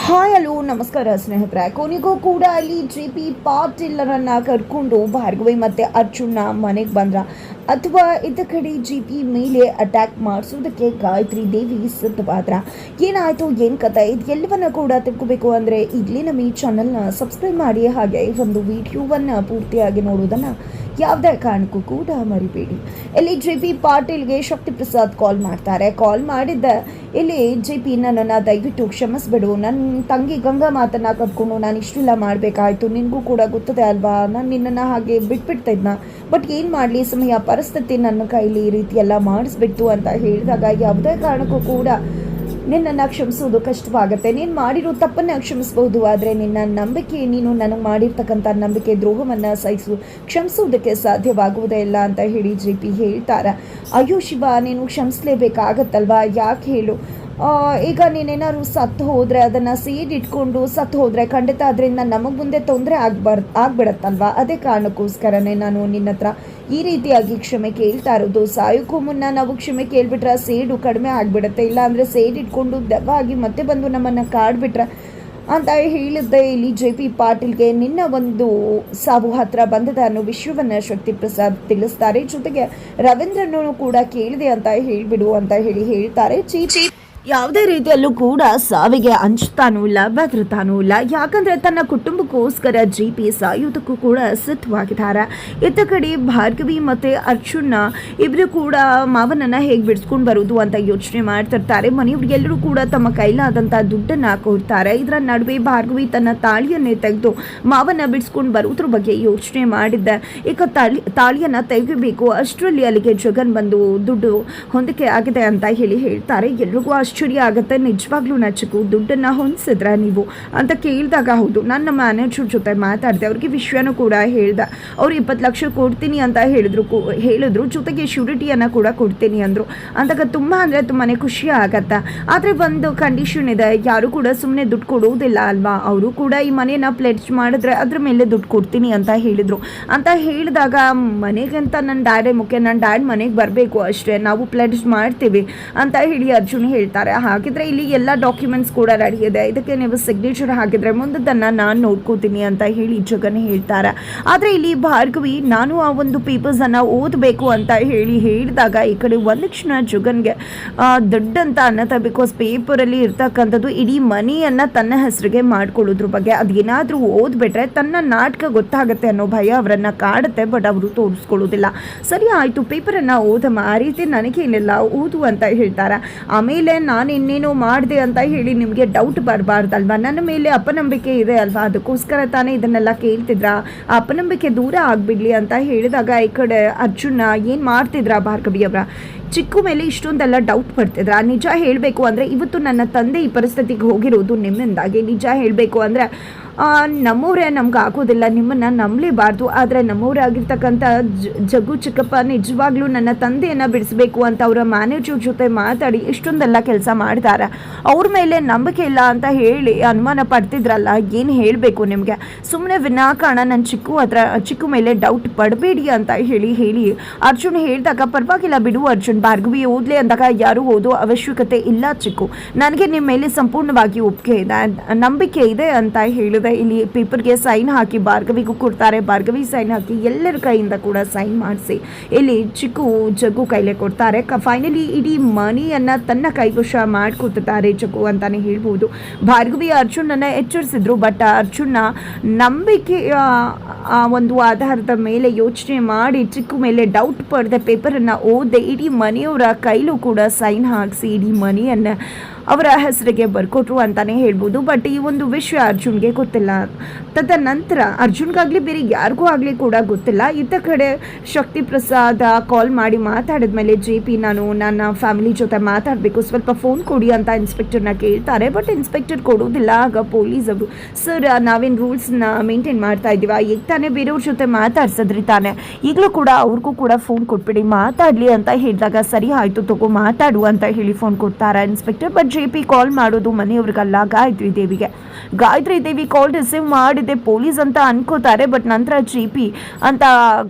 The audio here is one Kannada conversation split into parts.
ಹಾಯ್ ಹಲೋ ನಮಸ್ಕಾರ ಸ್ನೇಹಿತರೆ. ಕೊನೆಗೂ ಕೂಡ ಅಲ್ಲಿ JP ಪಾಟೀಲರನ್ನ ಕರ್ಕೊಂಡು ಭಾರ್ಗವಿ ಮತ್ತು ಅರ್ಜುನ ಮನೆಗೆ ಬಂದ್ರ ಅಥವಾ ಇದ್ದ ಕಡೆ JP ಮೇಲೆ ಅಟ್ಯಾಕ್ ಮಾಡಿಸೋದಕ್ಕೆ ಗಾಯತ್ರಿ ದೇವಿ ಸಿದ್ಧವಾದ್ರ. ಏನಾಯಿತು ಏನು ಕಥೆ ಇದು ಎಲ್ಲವನ್ನ ಕೂಡ ತಿಳ್ಕೋಬೇಕು ಅಂದರೆ ಈಗಲೇ ನಮ್ಮ ಈ ಚಾನಲ್ನ ಸಬ್ಸ್ಕ್ರೈಬ್ ಮಾಡಿ, ಹಾಗೆ ಒಂದು ವಿಡಿಯೋವನ್ನು ಪೂರ್ತಿಯಾಗಿ ನೋಡೋದನ್ನು ಯಾವುದೇ ಕಾರಣಕ್ಕೂ ಕೂಡ ಮರಿಬೇಡಿ. ಇಲ್ಲಿ JP ಪಾಟೀಲ್ಗೆ ಶಕ್ತಿ ಪ್ರಸಾದ್ ಕಾಲ್ ಮಾಡ್ತಾರೆ. ಕಾಲ್ ಮಾಡಿದ್ದ ಇಲ್ಲಿ JP ನನ್ನನ್ನು ದಯವಿಟ್ಟು ಕ್ಷಮಿಸ್ಬಿಡು, ನನ್ನ ತಂಗಿ ಗಂಗಾ ಮಾತನ್ನು ಕಟ್ಕೊಂಡು ನಾನು ಇಷ್ಟೆಲ್ಲ ಮಾಡಬೇಕಾಯ್ತು, ನಿನಗೂ ಕೂಡ ಗೊತ್ತದೆ ಅಲ್ವಾ, ನಾನು ನಿನ್ನನ್ನು ಹಾಗೆ ಬಿಟ್ಬಿಡ್ತಿದ್ನ, ಬಟ್ ಏನು ಮಾಡಲಿ ಸಮಯ ಪರಿಸ್ಥಿತಿ ನನ್ನ ಕೈಲಿ ಈ ರೀತಿ ಎಲ್ಲ ಮಾಡಿಸ್ಬಿಟ್ಟು ಅಂತ ಹೇಳಿದಾಗ ಯಾವುದೇ ಕಾರಣಕ್ಕೂ ಕೂಡ ನಿನ್ನನ್ನು ಕ್ಷಮಿಸೋದು ಕಷ್ಟವಾಗುತ್ತೆ. ನೀನು ಮಾಡಿರೋ ತಪ್ಪನ್ನು ಕ್ಷಮಿಸ್ಬೋದು, ಆದರೆ ನಿನ್ನ ನಂಬಿಕೆ, ನೀನು ನನಗೆ ಮಾಡಿರ್ತಕ್ಕಂಥ ನಂಬಿಕೆ ದ್ರೋಹವನ್ನು ಕ್ಷಮಿಸೋದಕ್ಕೆ ಸಾಧ್ಯವಾಗುವುದೇ ಇಲ್ಲ ಅಂತ ಹೇಳಿ JP ಹೇಳ್ತಾರೆ. ಅಯ್ಯೋ ಶಿವ, ನೀನು ಕ್ಷಮಿಸಲೇಬೇಕಾಗತ್ತಲ್ವಾ, ಯಾಕೆ ಹೇಳು, ಈಗ ನೀನೇನಾದ್ರು ಸತ್ತು ಹೋದರೆ, ಅದನ್ನು ಇಟ್ಕೊಂಡು ಸತ್ತು ಹೋದರೆ ಖಂಡಿತ ಅದರಿಂದ ನಮಗೆ ಮುಂದೆ ತೊಂದರೆ ಆಗ್ಬಿಡತ್ತಲ್ವಾ. ಅದೇ ಕಾರಣಕ್ಕೋಸ್ಕರನೇ ನಾನು ನಿನ್ನ ಹತ್ರ ಈ ರೀತಿಯಾಗಿ ಕ್ಷಮೆ ಕೇಳ್ತಾ ಇರೋದು. ಸಾಯೋಕ್ಕೂ ಮುನ್ನ ನಾವು ಕ್ಷಮೆ ಕೇಳ್ಬಿಟ್ರೆ ಸೇಡು ಕಡಿಮೆ ಆಗಿಬಿಡುತ್ತೆ, ಇಲ್ಲಾಂದರೆ ಇಟ್ಕೊಂಡು ದೆವ್ವ ಆಗಿ ಮತ್ತೆ ಬಂದು ನಮ್ಮನ್ನು ಕಾಡ್ಬಿಟ್ರೆ ಅಂತ ಹೇಳಿದ್ದೆ. ಇಲ್ಲಿ JP ಪಾಟೀಲ್ಗೆ ನಿನ್ನ ಒಂದು ಸಾವು ಹತ್ರ ಬಂದದ ಅನ್ನೋ ವಿಷಯವನ್ನು ಶಕ್ತಿ ಪ್ರಸಾದ್ ತಿಳಿಸ್ತಾರೆ. ಜೊತೆಗೆ ರವೀಂದ್ರನೂ ಕೂಡ ಕೇಳಿದೆ ಅಂತ ಹೇಳಿಬಿಡು ಅಂತ ಹೇಳ್ತಾರೆ. ಯಾವುದೇ ರೀತಿಯಲ್ಲೂ ಕೂಡ ಸಾವಿಗೆ ಅಂಚ್ತಾನೂ ಇಲ್ಲ, ಬೆದರ್ತಾನೂ ಇಲ್ಲ. ಯಾಕಂದರೆ ತನ್ನ ಕುಟುಂಬಕ್ಕೋಸ್ಕರ JP ಸಾಯುವುದಕ್ಕೂ ಕೂಡ ಸಿದ್ಧವಾಗಿದ್ದಾರೆ. ಇತ್ತ ಕಡೆ ಭಾರ್ಗವಿ ಮತ್ತು ಅರ್ಜುನ ಇಬ್ಬರು ಕೂಡ ಮಾವನನ್ನು ಹೇಗೆ ಬಿಡಿಸ್ಕೊಂಡು ಬರೋದು ಅಂತ ಯೋಚನೆ ಮಾಡ್ತಿರ್ತಾರೆ. ಮನೆಯವರಿಗೆಲ್ಲರೂ ಕೂಡ ತಮ್ಮ ಕೈಲಾದಂಥ ದುಡ್ಡನ್ನು ಕೊಡ್ತಾರೆ. ಇದರ ನಡುವೆ ಭಾರ್ಗವಿ ತನ್ನ ತಾಳಿಯನ್ನೇ ತೆಗೆದು ಮಾವನ ಬಿಡಿಸ್ಕೊಂಡು ಬರೋದ್ರ ಬಗ್ಗೆ ಯೋಚನೆ ಮಾಡಿದ್ದೆ. ಈಗ ತಾಳಿಯನ್ನು ತೆಗಿಬೇಕು, ಅಷ್ಟರಲ್ಲಿ ಅಲ್ಲಿಗೆ ಜಗನ್ ಬಂದು ದುಡ್ಡು ಹೊಂದಿಕೆ ಆಗಿದೆ ಅಂತ ಹೇಳ್ತಾರೆ. ಎಲ್ರಿಗೂ ಆಶ್ಚರ್ಯ ಆಗುತ್ತೆ, ನಿಜವಾಗ್ಲೂ ನಚ್ಚಕು ದುಡ್ಡನ್ನು ಹೊಂದಿಸಿದ್ರ ನೀವು ಅಂತ ಕೇಳಿದಾಗ ಹೌದು, ನನ್ನ ಮ್ಯಾನೇಜರ್ ಜೊತೆ ಮಾತಾಡಿದೆ, ಅವ್ರಿಗೆ ವಿಷಯನೂ ಕೂಡ ಹೇಳ್ದೆ. ಅವ್ರು 20 ಲಕ್ಷ ಕೊಡ್ತೀನಿ ಅಂತ ಹೇಳಿದ್ರು, ಜೊತೆಗೆ ಶ್ಯೂರಿಟಿಯನ್ನು ಕೂಡ ಕೊಡ್ತೀನಿ ಅಂದರು. ಅಂದಾಗ ತುಂಬ ಅಂದರೆ ತುಂಬಾ ಖುಷಿ ಆಗತ್ತೆ. ಆದರೆ ಒಂದು ಕಂಡೀಷನ್ ಇದೆ, ಯಾರು ಕೂಡ ಸುಮ್ಮನೆ ದುಡ್ಡು ಕೊಡೋದಿಲ್ಲ ಅಲ್ವಾ, ಅವರು ಕೂಡ ಈ ಮನೆಯನ್ನು ಪ್ಲೆಡ್ಜ್ ಮಾಡಿದ್ರೆ ಅದ್ರ ಮೇಲೆ ದುಡ್ಡು ಕೊಡ್ತೀನಿ ಅಂತ ಹೇಳಿದರು. ಅಂತ ಹೇಳಿದಾಗ ಮನೆಗಂತ ನನ್ನ ಡ್ಯಾಡೇ ಮುಖ್ಯ, ನನ್ನ ಡ್ಯಾಡ್ ಮನೆಗೆ ಬರಬೇಕು ಅಷ್ಟೇ, ನಾವು ಪ್ಲೆಡ್ಜ್ ಮಾಡ್ತೀವಿ ಅಂತ ಹೇಳಿ ಅರ್ಜುನ್ ಹೇಳ್ತಾರೆ. ಹಾಗಿದ್ರೆ ಇಲ್ಲಿ ಎಲ್ಲ ಡಾಕ್ಯುಮೆಂಟ್ಸ್ ಕೂಡ ರೆಡಿ ಇದೆ, ಇದಕ್ಕೆ ನೀವು ಸಿಗ್ನೇಚರ್ ಹಾಕಿದ್ರೆ ಮುಂದನ್ನು ನಾನು ನೋಡ್ಕೋತೀನಿ ಅಂತ ಹೇಳಿ ಜಗನ್ ಹೇಳ್ತಾರೆ. ಆದರೆ ಇಲ್ಲಿ ಭಾರ್ಗವಿ ನಾನು ಆ ಒಂದು ಪೇಪರ್ಸನ್ನು ಓದಬೇಕು ಅಂತ ಹೇಳಿದಾಗ ಈ ಕಡೆ ಒಂದು ಕ್ಷಣ ಜಗನ್ಗೆ ದೊಡ್ಡಂತ ಅನ್ನತ್ತೆ. ಬಿಕಾಸ್ ಪೇಪರಲ್ಲಿ ಇರ್ತಕ್ಕಂಥದ್ದು ಇಡೀ ಮನಿಯನ್ನು ತನ್ನ ಹೆಸರಿಗೆ ಮಾಡ್ಕೊಳ್ಳೋದ್ರ ಬಗ್ಗೆ, ಅದೇನಾದರೂ ಓದ್ಬಿಟ್ರೆ ತನ್ನ ನಾಟಕ ಗೊತ್ತಾಗುತ್ತೆ ಅನ್ನೋ ಭಯ ಅವರನ್ನು ಕಾಡುತ್ತೆ. ಬಟ್ ಅವರು ತೋರಿಸ್ಕೊಳ್ಳೋದಿಲ್ಲ. ಸರಿ ಆಯಿತು, ಪೇಪರನ್ನು ಓದಮ್ಮ, ಆ ರೀತಿ ನನಗೇನಿಲ್ಲ, ಓದು ಅಂತ ಹೇಳ್ತಾರೆ. ಆಮೇಲೆ ನಾನು ಇನ್ನೇನೋ ಮಾಡಿದೆ ಅಂತ ಹೇಳಿ ನಿಮಗೆ ಡೌಟ್ ಬರಬಾರ್ದಲ್ವ, ನನ್ನ ಮೇಲೆ ಅಪನಂಬಿಕೆ ಇದೆ ಅಲ್ವಾ, ಅದಕ್ಕೋಸ್ಕರ ತಾನೇ ಇದನ್ನೆಲ್ಲ ಕೇಳ್ತಿದ್ರ, ಅಪನಂಬಿಕೆ ದೂರ ಆಗಿಬಿಡ್ಲಿ ಅಂತ ಹೇಳಿದಾಗ ಈ ಕಡೆ ಅರ್ಜುನ ಏನು ಮಾಡ್ತಿದ್ರ ಭಾರ್ಗವಿ ಅವರ ಚಿಕ್ಕು ಮೇಲೆ ಇಷ್ಟೊಂದೆಲ್ಲ ಡೌಟ್ ಪಡ್ತಿದ್ರ. ನಿಜ ಹೇಳಬೇಕು ಅಂದರೆ ಇವತ್ತು ನನ್ನ ತಂದೆ ಈ ಪರಿಸ್ಥಿತಿಗೆ ಹೋಗಿರೋದು ನಿಮ್ಮಿಂದಾಗಿ. ನಿಜ ಹೇಳಬೇಕು ಅಂದರೆ ನಮ್ಮವರೇ ನಮ್ಗೆ ಆಗೋದಿಲ್ಲ, ನಿಮ್ಮನ್ನು ನಂಬಲೇಬಾರ್ದು. ಆದರೆ ನಮ್ಮವರೇ ಆಗಿರ್ತಕ್ಕಂಥ ಜಗ್ಗು ಚಿಕ್ಕಪ್ಪ ನಿಜವಾಗ್ಲೂ ನನ್ನ ತಂದೆಯನ್ನು ಬಿಡಿಸ್ಬೇಕು ಅಂತ ಅವರ ಮ್ಯಾನೇಜರ್ ಜೊತೆ ಮಾತಾಡಿ ಇಷ್ಟೊಂದೆಲ್ಲ ಕೆಲಸ ಮಾಡ್ತಾರೆ. ಅವ್ರ ಮೇಲೆ ನಂಬಿಕೆ ಇಲ್ಲ ಅಂತ ಹೇಳಿ ಅನುಮಾನ ಪಡ್ತಿದ್ರಲ್ಲ, ಏನು ಹೇಳಬೇಕು ನಿಮಗೆ, ಸುಮ್ಮನೆ ವಿನಾಕಾರಣ ನನ್ನ ಚಿಕ್ಕು ಮೇಲೆ ಡೌಟ್ ಪಡಬೇಡಿ ಅಂತ ಹೇಳಿ ಅರ್ಜುನ್ ಹೇಳಿದಾಗ ಪರವಾಗಿಲ್ಲ ಬಿಡು ಅರ್ಜುನ್, ಭಾರ್ಗವಿ ಓದಲಿ ಅಂದಾಗ ಯಾರೂ ಓದೋ ಅವಶ್ಯಕತೆ ಇಲ್ಲ ಚಿಕ್ಕು, ನನಗೆ ನಿಮ್ಮ ಮೇಲೆ ಸಂಪೂರ್ಣವಾಗಿ ಒಪ್ಪಿಗೆ ಇದೆ, ನಂಬಿಕೆ ಇದೆ ಅಂತ ಹೇಳಿದೆ. ಇಲ್ಲಿ ಪೇಪರ್ಗೆ ಸೈನ್ ಹಾಕಿ ಭಾರ್ಗವಿಗೂ ಕೊಡ್ತಾರೆ. ಭಾರ್ಗವಿ ಸೈನ್ ಹಾಕಿ ಎಲ್ಲರ ಕೈಯಿಂದ ಕೂಡ ಸೈನ್ ಮಾಡಿಸಿ ಇಲ್ಲಿ ಚಿಕ್ಕು ಜಗ್ಗು ಕೈಲೇ ಕೊಡ್ತಾರೆ. ಫೈನಲಿ ಇಡೀ ಮನಿಯನ್ನು ತನ್ನ ಕೈವಶ ಮಾಡ್ಕೊತಾರೆ ಜಗ್ಗು ಅಂತಾನೆ ಹೇಳ್ಬೋದು. ಭಾರ್ಗವಿ ಅರ್ಜುನನ್ನು ಎಚ್ಚರಿಸಿದ್ರು, ಬಟ್ ಅರ್ಜುನ ನಂಬಿಕೆಯ ಒಂದು ಆಧಾರದ ಮೇಲೆ ಯೋಚನೆ ಮಾಡಿ ಚಿಕ್ಕು ಮೇಲೆ ಡೌಟ್ ಪಡೆದ ಪೇಪರನ್ನು ಓದಿ ಇಡೀ ಮನೆಯವರ ಕೈಲೂ ಕೂಡ ಸೈನ್ ಹಾಕಿಸಿ ಇಡೀ ಮನೆಯನ್ನು ಅವರ ಹೆಸರಿಗೆ ಬರ್ಕೊಟ್ರು ಅಂತಾನೆ ಹೇಳ್ಬೋದು. ಬಟ್ ಈ ಒಂದು ವಿಷಯ ಅರ್ಜುನ್ಗೆ ಗೊತ್ತಿಲ್ಲ. ತದನಂತರ ಅರ್ಜುನ್ಗಾಗಲಿ ಬೇರೆ ಯಾರಿಗೂ ಆಗಲಿ ಕೂಡ ಗೊತ್ತಿಲ್ಲ. ಇತ್ತ ಕಡೆ ಶಕ್ತಿ ಪ್ರಸಾದ್ ಕಾಲ್ ಮಾಡಿ ಮಾತಾಡಿದ ಮೇಲೆ JP ನಾನು ನನ್ನ ಫ್ಯಾಮಿಲಿ ಜೊತೆ ಮಾತಾಡಬೇಕು, ಸ್ವಲ್ಪ ಫೋನ್ ಕೊಡಿ ಅಂತ ಇನ್ಸ್ಪೆಕ್ಟರ್ನ ಕೇಳ್ತಾರೆ. ಬಟ್ ಇನ್ಸ್ಪೆಕ್ಟರ್ ಕೊಡೋದಿಲ್ಲ. ಆಗ ಪೊಲೀಸ್ ಅವರು ಸರ್ ನಾವೇನು ರೂಲ್ಸ್ನ ಮೇಂಟೈನ್ ಮಾಡ್ತಾ ಇದ್ದೀವ, ಈಗ ತಾನೇ ಬೇರೆಯವ್ರ ಜೊತೆ ಮಾತಾಡ್ಸಿದ್ರಿ ತಾನೆ, ಈಗಲೂ ಕೂಡ ಅವ್ರಿಗೂ ಕೂಡ ಫೋನ್ ಕೊಟ್ಬಿಡಿ ಮಾತಾಡಲಿ ಅಂತ ಹೇಳಿದಾಗ ಸರಿ ಆಯಿತು ತಗೋ ಮಾತಾಡು ಅಂತ ಹೇಳಿ ಫೋನ್ ಕೊಡ್ತಾರೆ inspector. But J P call ಮಾಡೋದು ಮನೆಯವ್ರಿಗಲ್ಲ, ಗಾಯತ್ರಿ ದೇವಿಗೆ. ಗಾಯತ್ರಿ ದೇವಿ ಕಾಲ್ ರಿಸೀವ್ ಮಾಡಿದೆ ಪೊಲೀಸ್ ಅಂತ ಅನ್ಕೋತಾರೆ. ಬಟ್ ನಂತರ ಜೆ ಪಿ ಅಂತ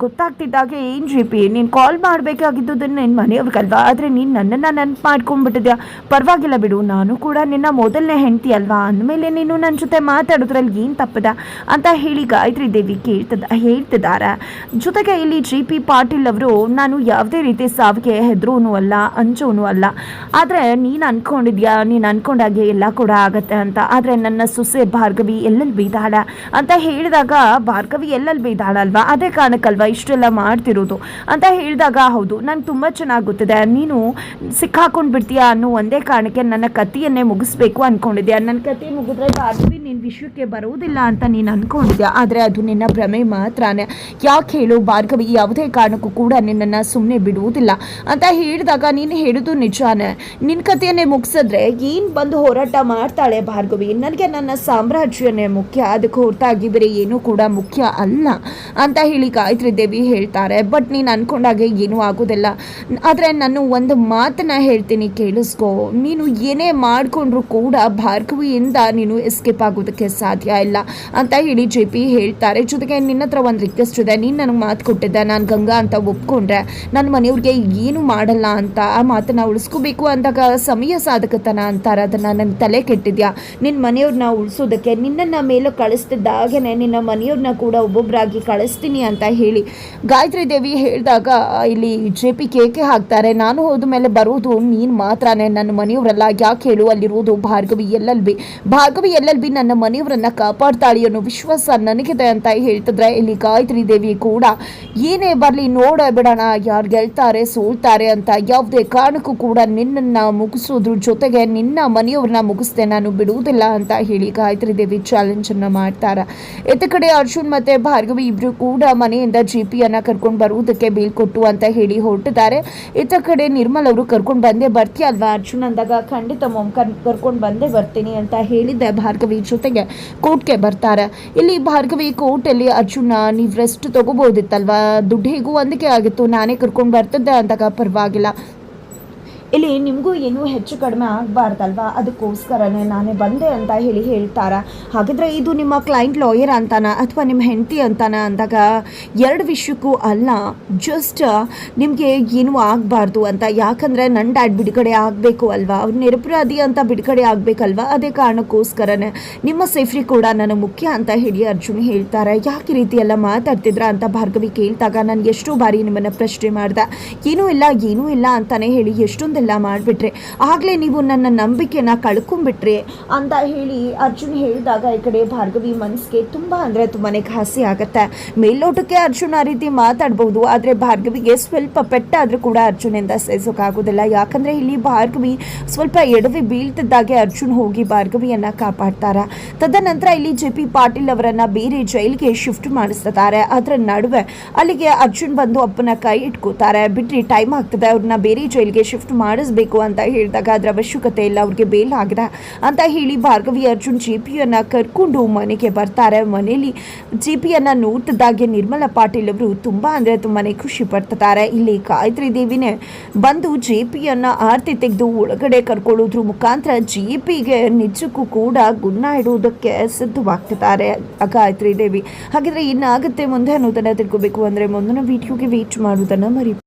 ಗೊತ್ತಾಗ್ತಿದ್ದಾಗ, ಏನು ಜೆ ಪಿ ನೀನು ಕಾಲ್ ಮಾಡಬೇಕಾಗಿದ್ದು ನಿನ್ನ ಮನೆಯವ್ರಿಗಲ್ವಾ, ಆದರೆ ನೀನು ನನ್ನನ್ನು ನೆನಪು ಮಾಡ್ಕೊಂಡ್ಬಿಟ್ಟಿದ್ಯಾ. ಪರವಾಗಿಲ್ಲ ಬಿಡು, ನಾನು ಕೂಡ ನಿನ್ನ ಮೊದಲನೇ ಹೆಂಡತಿ ಅಲ್ವಾ, ಅಂದಮೇಲೆ ನೀನು ನನ್ನ ಜೊತೆ ಮಾತಾಡೋದ್ರಲ್ಲಿ ಏನು ತಪ್ಪದ ಅಂತ ಹೇಳಿ ಗಾಯತ್ರಿ ದೇವಿ ಹೇಳ್ತಿದ್ದಾರೆ. ಜೊತೆಗೆ ಇಲ್ಲಿ ಜೆ ಪಿ ಪಾಟೀಲ್ ಅವರು, ನಾನು ಯಾವುದೇ ರೀತಿ ಸಾವಿಗೆ ಹೆದರೋನು ಅಲ್ಲ, ಅಂಜೋನು ಅಲ್ಲ, ಆದರೆ ನೀನು ಅನ್ಕೊಂಡಾಗೆ ಎಲ್ಲ ಕೂಡ ಆಗತ್ತೆ ಅಂತ. ಆದರೆ ನನ್ನ ಸೊಸೆ ಭಾರ್ಗವಿ ಎಲ್ಲೆಲ್ಲಿ ಬೈದಾಳ ಅಂತ ಹೇಳಿದಾಗ, ಭಾರ್ಗವಿ ಎಲ್ಲೆಲ್ಲಿ ಬೈದಾಳಲ್ವಾ, ಅದೇ ಕಾರಣಕ್ಕಲ್ವಾ ಇಷ್ಟೆಲ್ಲ ಮಾಡ್ತಿರೋದು ಅಂತ ಹೇಳಿದಾಗ, ಹೌದು ನಂಗೆ ತುಂಬ ಚೆನ್ನಾಗಿ ಗೊತ್ತಿದೆ, ನೀನು ಸಿಕ್ಕಾಕೊಂಡು ಬಿಡ್ತೀಯಾ ಅನ್ನೋ ಒಂದೇ ಕಾರಣಕ್ಕೆ ನನ್ನ ಕಥೆಯನ್ನೇ ಮುಗಿಸ್ಬೇಕು ಅಂದ್ಕೊಂಡಿದ್ಯಾ. ನನ್ನ ಕಥೆ ಮುಗಿದ್ರೆ ಭಾರ್ಗವಿ ನಿನ್ನ ವಿಷಯಕ್ಕೆ ಬರೋದಿಲ್ಲ ಅಂತ ನೀನು ಅಂದ್ಕೊಂಡಿದ್ಯಾ. ಆದರೆ ಅದು ನಿನ್ನ ಭ್ರಮೆ ಮಾತ್ರನೇ. ಯಾಕೆ ಹೇಳು, ಭಾರ್ಗವಿ ಯಾವುದೇ ಕಾರಣಕ್ಕೂ ಕೂಡ ನಿನ್ನನ್ನು ಸುಮ್ಮನೆ ಬಿಡುವುದಿಲ್ಲ ಅಂತ ಹೇಳಿದಾಗ, ನೀನು ಹೇಳೋದು ನಿಜಾನೇ. ನಿನ್ನ ಕಥೆಯನ್ನೇ ಮುಗಿಸಿದ್ರೆ ಏನು ಬಂದು ಹೋರಾಟ ಮಾಡ್ತಾಳೆ ಭಾರ್ಗವಿ, ನನಗೆ ನನ್ನ ಸಾಮ್ರಾಜ್ಯನೇ ಮುಖ್ಯ, ಅದಕ್ಕೆ ಹೊರತಾಗಿ ಬೇರೆ ಏನೂ ಕೂಡ ಮುಖ್ಯ ಅಲ್ಲ ಅಂತ ಹೇಳಿ ಗಾಯತ್ರಿ ದೇವಿ ಹೇಳ್ತಾರೆ. ಬಟ್ ನೀನು ಅಂದ್ಕೊಂಡಾಗೆ ಏನೂ ಆಗೋದಿಲ್ಲ. ಆದರೆ ನಾನು ಒಂದು ಮಾತನ್ನ ಹೇಳ್ತೀನಿ ಕೇಳಿಸ್ಕೊ, ನೀನು ಏನೇ ಮಾಡಿಕೊಂಡ್ರು ಕೂಡ ಭಾರ್ಗವಿಯಿಂದ ನೀನು ಎಸ್ಕೇಪ್ ಆಗೋದಕ್ಕೆ ಸಾಧ್ಯ ಇಲ್ಲ ಅಂತ ಹೇಳಿ ಜೆ ಪಿ ಹೇಳ್ತಾರೆ. ಜೊತೆಗೆ ನಿನ್ನ ಹತ್ರ ಒಂದು ರಿಕ್ವೆಸ್ಟ್ ಇದೆ, ನೀನು ನನಗೆ ಮಾತು ಕೊಟ್ಟಿದ್ದೆ, ನಾನು ಗಂಗಾ ಅಂತ ಒಪ್ಕೊಂಡ್ರೆ ನನ್ನ ಮನೆಯವ್ರಿಗೆ ಏನು ಮಾಡಲ್ಲ ಅಂತ. ಆ ಮಾತನ್ನು ಉಳಿಸ್ಕೋಬೇಕು ಅಂದಾಗ ಸಮಯ ಸಾಧಕತನ ಅಂತಾರೆ, ಅದನ್ನು ನನ್ನ ತಲೆ ಕೆಟ್ಟಿದ್ಯಾ. ನಿನ್ನ ಮನೆಯವ್ರನ್ನ ಉಳಿಸೋದಕ್ಕೆ ನಿನ್ನನ್ನು ಮೇಲೆ ಕಳಿಸ್ತಿದ್ದಾಗೇ ನಿನ್ನ ಮನೆಯವ್ರನ್ನ ಕೂಡ ಒಬ್ಬೊಬ್ಬರಾಗಿ ಕಳಿಸ್ತೀನಿ ಅಂತ ಹೇಳಿ ಗಾಯತ್ರಿ ದೇವಿ ಹೇಳಿದಾಗ, ಇಲ್ಲಿ ಜೆ ಪಿ ಕೇಕೆ ಹಾಕ್ತಾರೆ. ನಾನು ಹೋದ ಮೇಲೆ ಬರೋದು ನೀನು ಮಾತ್ರನೇ, ನನ್ನ ಮನೆಯವರೆಲ್ಲ. ಯಾಕೆ ಹೇಳು, ಅಲ್ಲಿರೋದು ಭಾರ್ಗವಿ ಎಲ್ ಬಿ ನನ್ನ ಮನೆಯವರನ್ನ ಕಾಪಾಡ್ತಾಳೆ ಅನ್ನೋ ವಿಶ್ವಾಸ ನನಗಿದೆ ಅಂತ ಹೇಳ್ತಿದ್ರೆ, ಇಲ್ಲಿ ಗಾಯತ್ರಿ ದೇವಿ ಕೂಡ ಏನೇ ಬರಲಿ ನೋಡ ಬಿಡೋಣ, ಯಾರು ಗೆಲ್ತಾರೆ ಸೋಲ್ತಾರೆ ಅಂತ, ಯಾವುದೇ ಕಾರಣಕ್ಕೂ ಕೂಡ ನಿನ್ನನ್ನು ಮುಗಿಸೋದ್ರ ಜೊತೆಗೆ ನಿನ್ನ ಮನೆಯವ್ರನ್ನ ಮುಗಿಸ್ದೆ ನಾನು ಬಿಡುವುದಿಲ್ಲ ಅಂತ ಹೇಳಿ ಗಾಯತ್ರಿ ದೇವಿ ಚಾಲೆಂಜ್ ಅನ್ನ ಮಾಡ್ತಾರೆ. ಇತ್ತ ಕಡೆ ಅರ್ಜುನ್ ಮತ್ತೆ ಭಾರ್ಗವಿ ಇಬ್ರು ಕೂಡ ಮನೆಯಿಂದ ಜೆ ಪಿಯನ್ನ ಕರ್ಕೊಂಡು ಬರುವುದಕ್ಕೆ ಬೀಳ್ಕೊಟ್ಟು ಅಂತ ಹೇಳಿ ಹೊರಟಿದ್ದಾರೆ. ಇತ್ತ ಕಡೆ ನಿರ್ಮಲ್ ಅವರು ಕರ್ಕೊಂಡು ಬಂದೇ ಬರ್ತೀಯ ಅಲ್ವಾ ಅರ್ಜುನ್ ಅಂದಾಗ, ಖಂಡಿತ ಮೊಮ್ ಕರ್ಕೊಂಡು ಬಂದೇ ಬರ್ತೀನಿ ಅಂತ ಹೇಳಿದ್ದೆ. ಭಾರ್ಗವಿ ಜೊತೆಗೆ ಕೋರ್ಟ್ಗೆ ಬರ್ತಾರೆ. ಇಲ್ಲಿ ಭಾರ್ಗವಿ ಕೋರ್ಟಲ್ಲಿ ಅರ್ಜುನ ನೀವು ರೆಸ್ಟ್ ತಗೋಬೋದಿತ್ತಲ್ವಾ, ದುಡ್ಡು ಹೇಗೂ ಒಂದಕ್ಕೆ ಆಗಿತ್ತು, ನಾನೇ ಕರ್ಕೊಂಡು ಬರ್ತಿದ್ದೆ ಅಂದಾಗ, ಪರವಾಗಿಲ್ಲ ಇಲ್ಲಿ ನಿಮಗೂ ಏನೂ ಹೆಚ್ಚು ಕಡಿಮೆ ಆಗಬಾರ್ದಲ್ವಾ, ಅದಕ್ಕೋಸ್ಕರನೇ ನಾನೇ ಬಂದೆ ಅಂತ ಹೇಳ್ತಾರೆ. ಹಾಗಿದ್ರೆ ಇದು ನಿಮ್ಮ ಕ್ಲೈಂಟ್ ಲಾಯರ್ ಅಂತಾನ ಅಥವಾ ನಿಮ್ಮ ಹೆಂಡತಿ ಅಂತಾನ ಅಂದಾಗ, ಎರಡು ವಿಷಯಕ್ಕೂ ಅಲ್ಲ, ಜಸ್ಟ್ ನಿಮಗೆ ಏನೂ ಆಗಬಾರ್ದು ಅಂತ. ಯಾಕಂದರೆ ನನ್ನ ಡ್ಯಾಡ್ ಬಿಡುಗಡೆ ಆಗಬೇಕು ಅಲ್ವಾ, ಅವ್ರು ನಿರಪರಾಧಿ ಅಂತ ಬಿಡುಗಡೆ ಆಗಬೇಕಲ್ವಾ, ಅದೇ ಕಾರಣಕ್ಕೋಸ್ಕರನೇ ನಿಮ್ಮ ಸೇಫ್ಟಿ ಕೂಡ ನನಗೆ ಮುಖ್ಯ ಅಂತ ಹೇಳಿ ಅರ್ಜುನ್ ಹೇಳ್ತಾರೆ. ಯಾಕೆ ರೀತಿ ಎಲ್ಲ ಮಾತಾಡ್ತಿದ್ರ ಅಂತ ಭಾರ್ಗವಿ ಕೇಳಿದಾಗ, ನಾನು ಎಷ್ಟೋ ಬಾರಿ ನಿಮ್ಮನ್ನು ಪ್ರಶ್ನೆ ಮಾಡಿದೆ, ಏನೂ ಇಲ್ಲ ಅಂತಾನೆ ಹೇಳಿ ಎಷ್ಟೊಂದೆಲ್ಲ ಮಾಡಿಬಿಟ್ರೆ, ಆಗಲೇ ನೀವು ನನ್ನ ನಂಬಿಕೆನ ಕಳ್ಕೊಂಡ್ಬಿಟ್ರಿ ಅಂತ ಹೇಳಿ ಅರ್ಜುನ್ ಹೇಳಿದಾಗ, ಈ ಕಡೆ ಭಾರ್ಗವಿ ಮನಸ್ಸಿಗೆ ತುಂಬ ಅಂದರೆ ತುಂಬಾ ಘಾಸಿ ಆಗುತ್ತೆ. ಮೇಲ್ನೋಟಕ್ಕೆ ಅರ್ಜುನ್ ಆ ರೀತಿ ಮಾತಾಡ್ಬೋದು, ಆದರೆ ಭಾರ್ಗವಿಗೆ ಸ್ವಲ್ಪ ಪೆಟ್ಟಾದರೂ ಕೂಡ ಅರ್ಜುನಿಂದ ಸಹಿಸೋಕ್ಕಾಗೋದಿಲ್ಲ. ಯಾಕಂದರೆ ಇಲ್ಲಿ ಭಾರ್ಗವಿ ಸ್ವಲ್ಪ ಎಡವಿ ಬೀಳ್ತಿದ್ದಾಗೆ ಅರ್ಜುನ್ ಹೋಗಿ ಭಾರ್ಗವಿಯನ್ನು ಕಾಪಾಡ್ತಾರೆ. ತದನಂತರ ಇಲ್ಲಿ ಜೆ ಪಿ ಪಾಟೀಲ್ ಅವರನ್ನು ಬೇರೆ ಜೈಲಿಗೆ ಶಿಫ್ಟ್ ಮಾಡಿಸ್ತಾರೆ. ಅದರ ನಡುವೆ ಅಲ್ಲಿಗೆ ಅರ್ಜುನ್ ಬಂದು ಅಪ್ಪನ ಕೈ ಇಟ್ಕೋತಾರೆ. ಬಿಡ್ರಿ ಟೈಮ್ ಆಗ್ತದೆ, ಅವ್ರನ್ನ ಬೇರೆ ಜೈಲಿಗೆ ಶಿಫ್ಟ್ ಮಾಡಿಸ್ಬೇಕು ಅಂತ ಹೇಳಿದಾಗ, ಅದರ ಅವಶ್ಯಕತೆ ಇಲ್ಲ, ಅವ್ರಿಗೆ ಬೇಲ್ ಆಗಿದೆ ಅಂತ ಹೇಳಿ ಭಾರ್ಗವಿ ಅರ್ಜುನ್ ಜೆ ಪಿಯನ್ನು ಕರ್ಕೊಂಡು ಮನೆಗೆ ಬರ್ತಾರೆ. ಮನೆಯಲ್ಲಿ ಜೆ ಪಿಯನ್ನು ನೋಡ್ತಿದ್ದಾಗೆ ನಿರ್ಮಲಾ ಪಾಟೀಲ್ ಅವರು ತುಂಬಾ ಖುಷಿ ಪಡ್ತಿದ್ದಾರೆ. ಇಲ್ಲಿ ಗಾಯತ್ರಿ ದೇವಿನೇ ಬಂದು ಜೆ ಪಿಯನ್ನು ಆರತಿ ತೆಗೆದು ಒಳಗಡೆ ಕರ್ಕೊಳ್ಳೋದ್ರ ಮುಖಾಂತರ ಜೆ ಪಿಗೆ ನಿಜಕ್ಕೂ ಕೂಡ ಗುಣ ಇಡುವುದಕ್ಕೆ ಸಿದ್ಧವಾಗ್ತಿದ್ದಾರೆ ಗಾಯತ್ರಿ ದೇವಿ. ಹಾಗಿದ್ರೆ ಇನ್ನಾಗುತ್ತೆ ಮುಂದೆ ಅನ್ನೋದನ್ನು ತಿಳ್ಕೋಬೇಕು ಅಂದರೆ ಮುಂದಿನ ವಿಡಿಯೋಗೆ ವೇಟ್ ಮಾಡೋದನ್ನು ಮರಿ